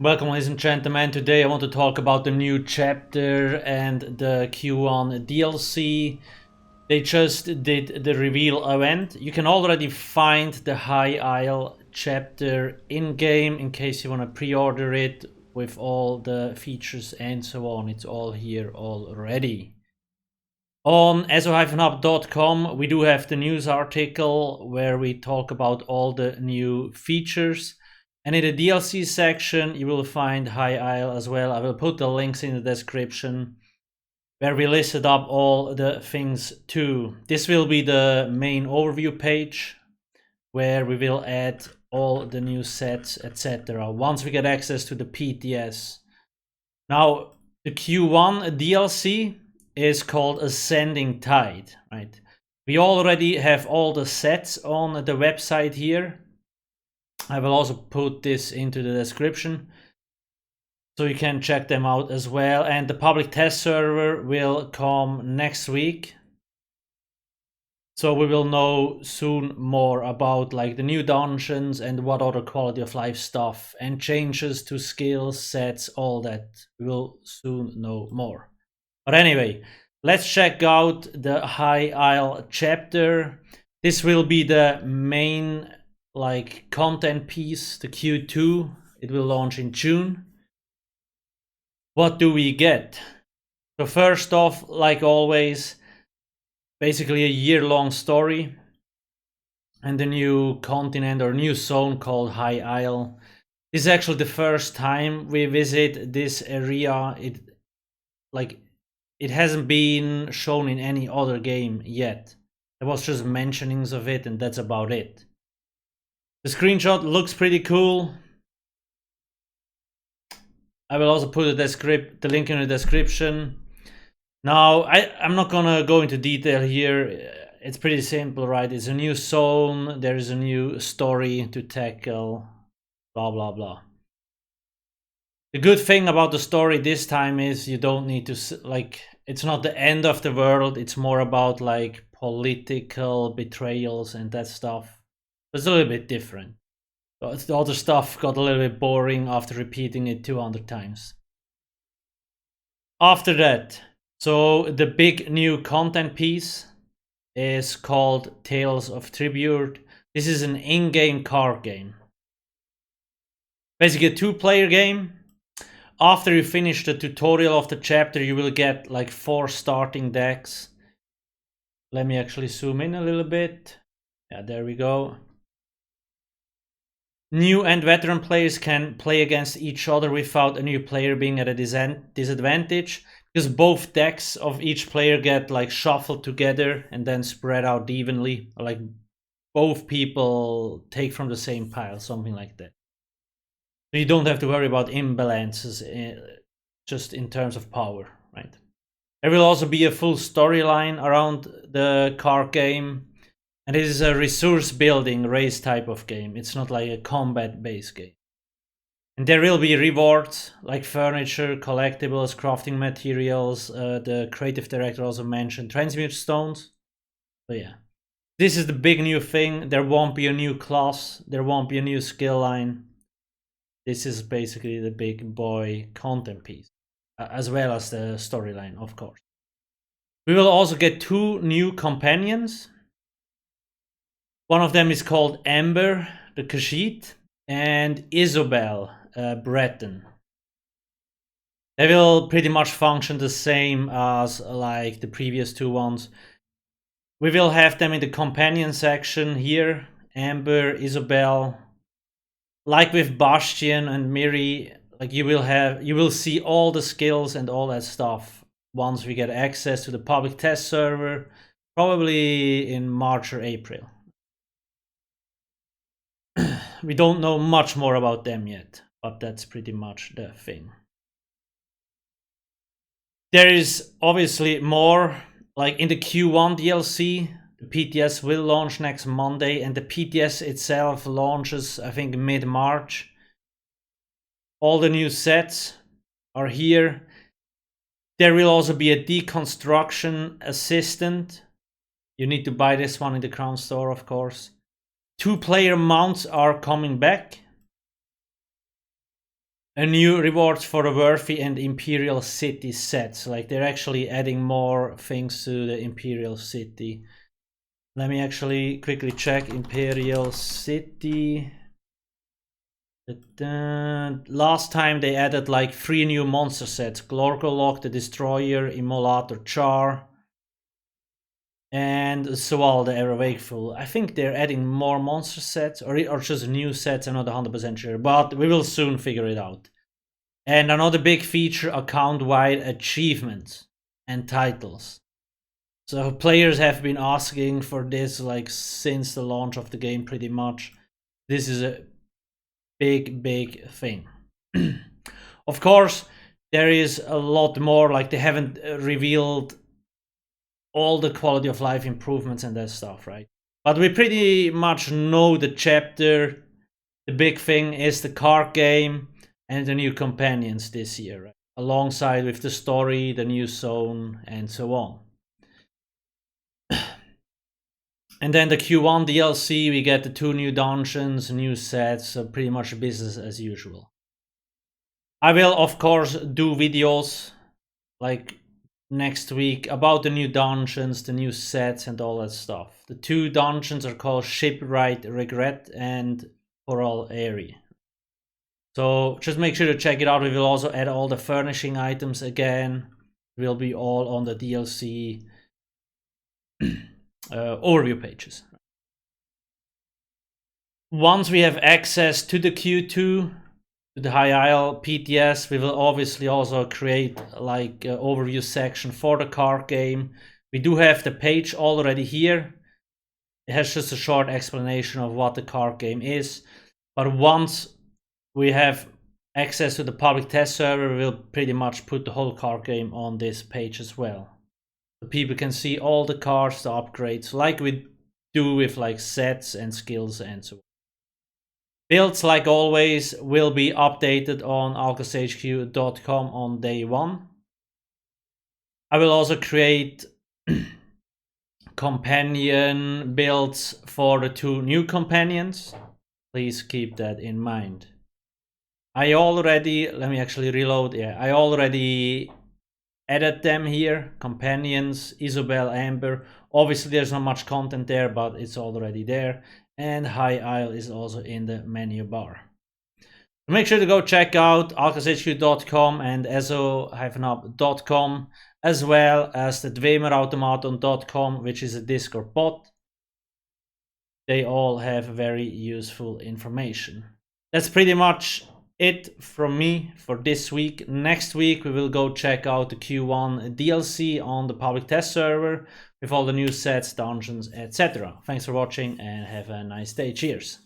Welcome, ladies and gentlemen. Today I want to talk about the new chapter and the Q1 DLC. They just did the reveal event. You can already find the High Isle chapter in-game in case you want to pre-order it with all the features and so on. It's all here already. On ESO-hub.com we do have the news article where we talk about all the new features. And in the DLC section, you will find High Isle as well. I will put the links in the description where we listed up all the things too. This will be the main overview page where we will add all the new sets, etc. once we get access to the PTS. Now, the Q1 DLC is called Ascending Tide, right? We already have all the sets on the website here. I will also put this into the description so you can check them out as well. And the public test server will come next week. So we will know soon more about like the new dungeons and what other quality of life stuff and changes to skills, sets, all that. We will soon know more. But anyway, let's check out the High Isle chapter. This will be the main like content piece, the Q2. It will launch in June. What do we get? So first off, like always, basically a year-long story and a new continent or new zone called High Isle. This is actually the first time we visit this area. It hasn't been shown in any other game yet. There was just mentionings of it and that's about it. The screenshot looks pretty cool. I will also put the link in the description. Now, I'm not gonna go into detail here. It's pretty simple, right? It's a new zone, there is a new story to tackle, blah blah blah. The good thing about the story this time is you don't need to, like, it's not the end of the world, it's more about like political betrayals and that stuff. It's a little bit different. The other stuff got a little bit boring after repeating it 200 times. After that, so the big new content piece is called Tales of Tribute. This is an in-game card game. Basically a two-player game. After you finish the tutorial of the chapter, you will get like 4 starting decks. Let me actually zoom in a little bit. Yeah, there we go. New and veteran players can play against each other without a new player being at a disadvantage, because both decks of each player get like shuffled together and then spread out evenly. Like both people take from the same pile, something like that. So you don't have to worry about imbalances just in terms of power, right? There will also be a full storyline around the card game. And it is a resource building race type of game. It's not like a combat based game. And there will be rewards like furniture, collectibles, crafting materials. The creative director also mentioned transmute stones. So yeah, this is the big new thing. There won't be a new class. There won't be a new skill line. This is basically the big boy content piece, as well as the storyline, of course. We will also get 2 new companions. One of them is called Amber, the Khajiit, and Isobel, Breton. They will pretty much function the same as like the previous 2 ones. We will have them in the companion section here. Amber, Isobel. Like with Bastion and Miri, like you will see all the skills and all that stuff once we get access to the public test server, probably in March or April. We don't know much more about them yet, but that's pretty much the thing. There is obviously more, like in the Q1 DLC, the PTS will launch next Monday, and the PTS itself launches, I think, mid-March. All the new sets are here. There will also be a deconstruction assistant. You need to buy this one in the Crown Store, of course. 2-player mounts are coming back. a new rewards for the worthy and Imperial city sets. Like they're actually adding more things to the Imperial city. Let me actually quickly check Imperial city. Last time they added like 3 new monster sets: Glorgolok, the Destroyer, Immolator Char, and Sewal the Ever Wakeful. I think they're adding more monster sets or just new sets. I'm not 100% sure, but we will soon figure it out. And another big feature, account-wide achievements and titles. So players have been asking for this like since the launch of the game pretty much. This is a big thing. Of course, there is a lot more, like they haven't revealed all the quality of life improvements and that stuff, right? But we pretty much know the chapter. The big thing is the card game and the new companions this year, right? Alongside with the story, the new zone, and so on. And then the Q1 DLC, we get the 2 new dungeons, new sets, so pretty much business as usual. I will, of course, do videos like next week about the new dungeons, the new sets, and all that stuff. The 2 dungeons are called Shipwright Regret and Coral Airy. So just make sure to check it out. We will also add all the furnishing items again. It will be all on the DLC overview pages. Once we have access to the Q2, to the High Isle PTS, we will obviously also create like an overview section for the card game. We do have the page already here. It has just a short explanation of what the card game is. But once we have access to the public test server, we'll pretty much put the whole card game on this page as well. So people can see all the cards, the upgrades, like we do with like sets and skills and so on. Builds, like always, will be updated on alcasthq.com on day 1. I will also create companion builds for the 2 new companions. Please keep that in mind. I already, let me actually reload. Yeah, I already added them here. Companions, Isobel, Amber. Obviously there's not much content there, but it's already there. And High Isle is also in the menu bar. Make sure to go check out alcasthq.com and ESO-up.com, as well as the dwemerautomaton.com, which is a Discord bot. They all have very useful information. That's pretty much it from me for this week. Next week we will go check out the Q1 DLC on the public test server with all the new sets, dungeons, etc. Thanks for watching and have a nice day. Cheers.